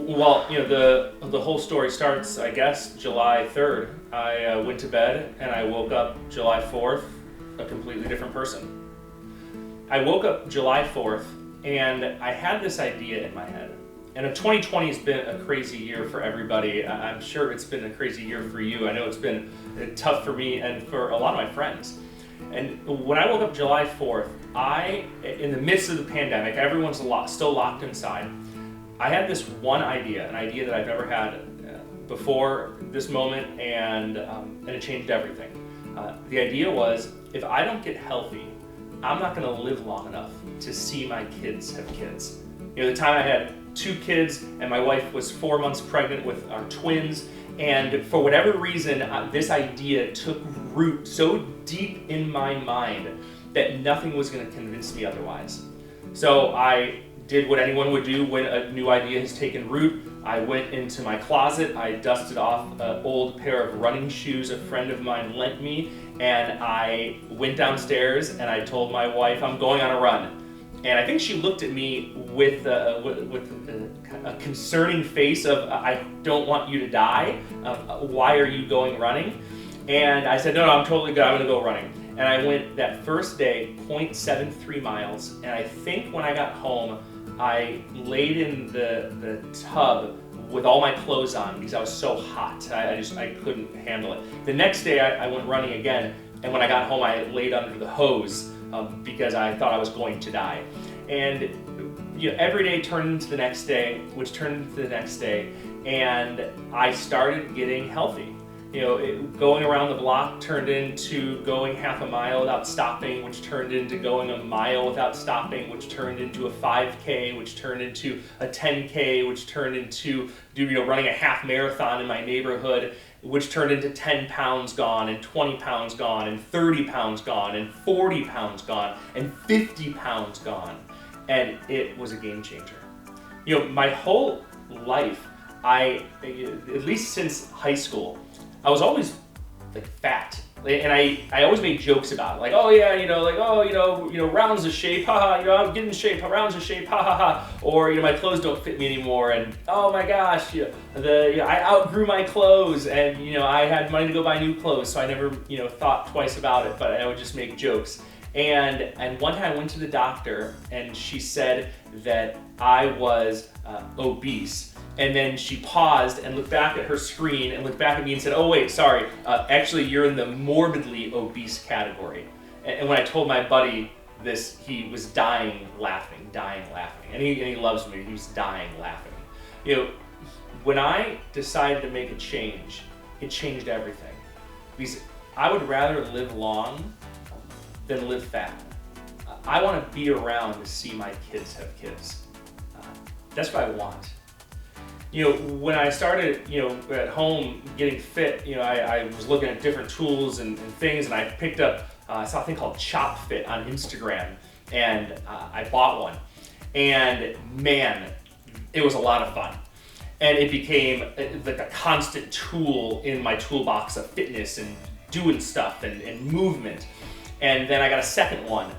Well, the whole story starts, I guess, July 3rd. I went to bed and I woke up July 4th, a completely different person. I woke up July 4th and I had this idea in my head. And 2020 has been a crazy year for everybody. I'm sure it's been a crazy year for you. I know it's been tough for me and for a lot of my friends. And when I woke up July 4th, in the midst of the pandemic, everyone's still locked inside. I had this one idea, an idea that I've never had before this moment, and it changed everything. The idea was, if I don't get healthy, I'm not going to live long enough to see my kids have kids. The time I had 2 kids, and my wife was 4 months pregnant with our twins, and for whatever reason, this idea took root so deep in my mind that nothing was going to convince me otherwise. So I did what anyone would do when a new idea has taken root. I went into my closet, I dusted off an old pair of running shoes a friend of mine lent me, and I went downstairs and I told my wife, I'm going on a run. And I think she looked at me with a concerning face of, I don't want you to die. Why are you going running? And I said, no, I'm totally good. I'm going to go running. And I went that first day, 0.73 miles. And I think when I got home, I laid in the tub with all my clothes on because I was so hot. I couldn't handle it. The next day, I went running again. And when I got home, I laid under the hose because I thought I was going to die. And every day turned into the next day, which turned into the next day, and I started getting healthy. Going around the block turned into going half a mile without stopping, which turned into going a mile without stopping, which turned into a 5K, which turned into a 10K, which turned into running a half marathon in my neighborhood, which turned into 10 pounds gone, and 20 pounds gone, and 30 pounds gone, and 40 pounds gone, and 50 pounds gone. And it was a game changer. My whole life, at least since high school, I was always fat. And I always made jokes about it, rounds of shape, haha, I'm getting in shape, rounds of shape, ha ha ha. Or my clothes don't fit me anymore, and oh my gosh, I outgrew my clothes, and I had money to go buy new clothes, so I never thought twice about it, but I would just make jokes. And one time I went to the doctor, and she said that I was obese. And then she paused and looked back at her screen and looked back at me and said, oh wait, sorry, actually you're in the morbidly obese category. And when I told my buddy this, he was dying laughing. And he loves me, he was dying laughing. When I decided to make a change, it changed everything. Because I would rather live long than live fat. I want to be around to see my kids have kids. That's what I want. When I started, at home getting fit, I was looking at different tools and things, and I picked up, I saw a thing called Chop Fit on Instagram, and I bought one. And man, it was a lot of fun. And it became like a constant tool in my toolbox of fitness and doing stuff and movement. And then I got a second one.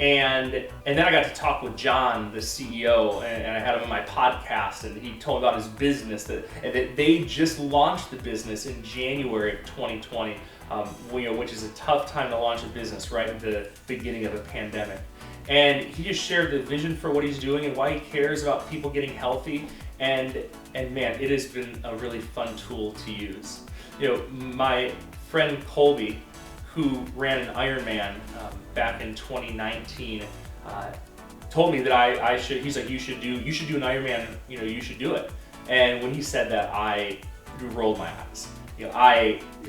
And then I got to talk with John, the CEO, and I had him on my podcast, and he told me about his business, that they just launched the business in January of 2020, which is a tough time to launch a business right at the beginning of a pandemic. And he just shared the vision for what he's doing and why he cares about people getting healthy. And man, it has been a really fun tool to use. My friend Colby, who ran an Ironman back in 2019, told me that I should. He's like, you should do an Ironman. You should do it. And when he said that, I rolled my eyes.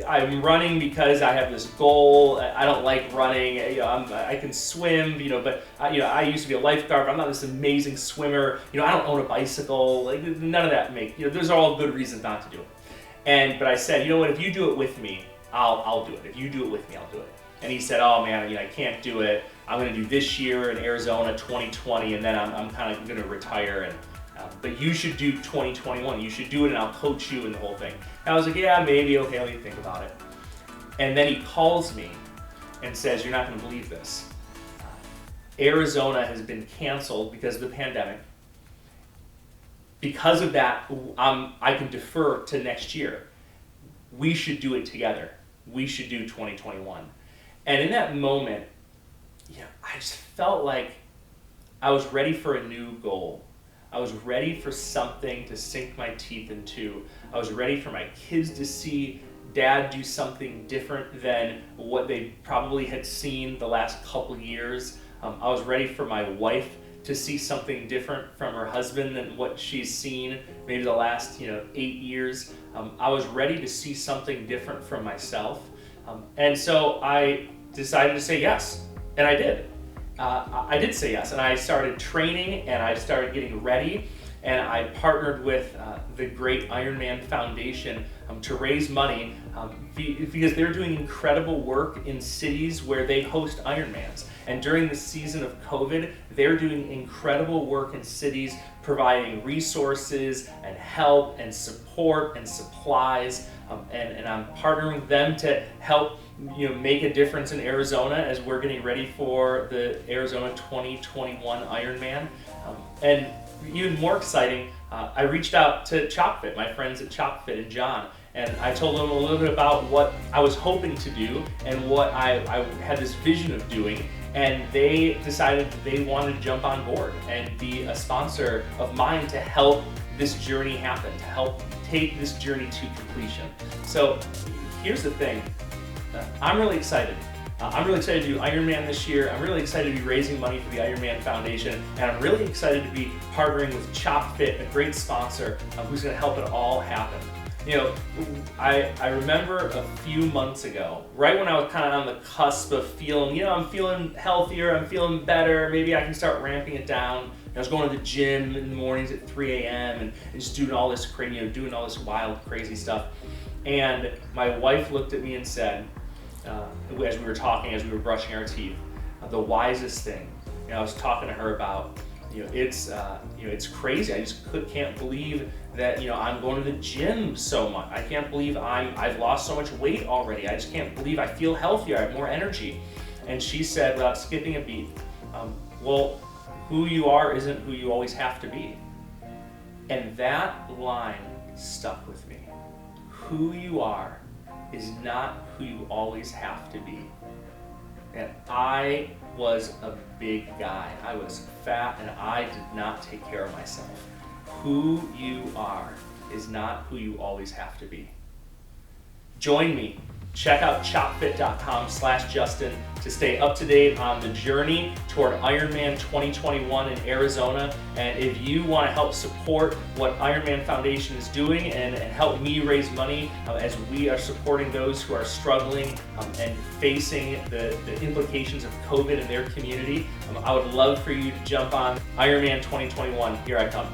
I'm running because I have this goal. I don't like running. I can swim. But I used to be a lifeguard. But I'm not this amazing swimmer. I don't own a bicycle. None of that those are all good reasons not to do it. But I said, you know what? If you do it with me, I'll do it. If you do it with me, I'll do it. And he said, oh man, I can't do it. I'm going to do this year in Arizona 2020, and then I'm kind of going to retire. But you should do 2021. You should do it, and I'll coach you in the whole thing. And I was like, yeah, maybe. Okay, let me think about it. And then he calls me and says, you're not going to believe this. Arizona has been canceled because of the pandemic. because of that, I can defer to next year. We should do it together. We should do 2021. And in that moment, I just felt like I was ready for a new goal. I was ready for something to sink my teeth into. I was ready for my kids to see Dad do something different than what they probably had seen the last couple years. I was ready for my wife to see something different from her husband than what she's seen maybe the last 8 years. I was ready to see something different from myself. And so I decided to say yes, and I did. I did say yes, and I started training, and I started getting ready, and I partnered with the great IRONMAN Foundation to raise money because they're doing incredible work in cities where they host Ironmans. And during the season of COVID, they're doing incredible work in cities providing resources and help and support and supplies. And I'm partnering with them to help make a difference in Arizona as we're getting ready for the Arizona 2021 Ironman. And even more exciting, I reached out to ChopFit, my friends at ChopFit and John, and I told them a little bit about what I was hoping to do and what I had this vision of doing. And they decided they wanted to jump on board and be a sponsor of mine to help this journey happen, to help take this journey to completion. So here's the thing, I'm really excited. I'm really excited to do Ironman this year. I'm really excited to be raising money for the IRONMAN Foundation, and I'm really excited to be partnering with ChopFit, a great sponsor who's going to help it all happen. I remember a few months ago, right when I was kind of on the cusp of feeling, I'm feeling healthier, I'm feeling better, maybe I can start ramping it down. I was going to the gym in the mornings at 3 a.m. and just doing all this crazy, doing all this wild, crazy stuff. And my wife looked at me and said, as we were talking, as we were brushing our teeth, the wisest thing. I was talking to her about, it's crazy. I just can't believe that I'm going to the gym so much. I can't believe I've lost so much weight already. I just can't believe I feel healthier. I have more energy. And she said, without skipping a beat, well, who you are isn't who you always have to be. And that line stuck with me. Who you are is not who you always have to be. And I was a big guy. I was fat and I did not take care of myself. Who you are is not who you always have to be. Join me. Check out chopfit.com/Justin to stay up to date on the journey toward Ironman 2021 in Arizona. And if you want to help support what IRONMAN Foundation is doing and help me raise money as we are supporting those who are struggling and facing the implications of COVID in their community, I would love for you to jump on Ironman 2021. Here I come.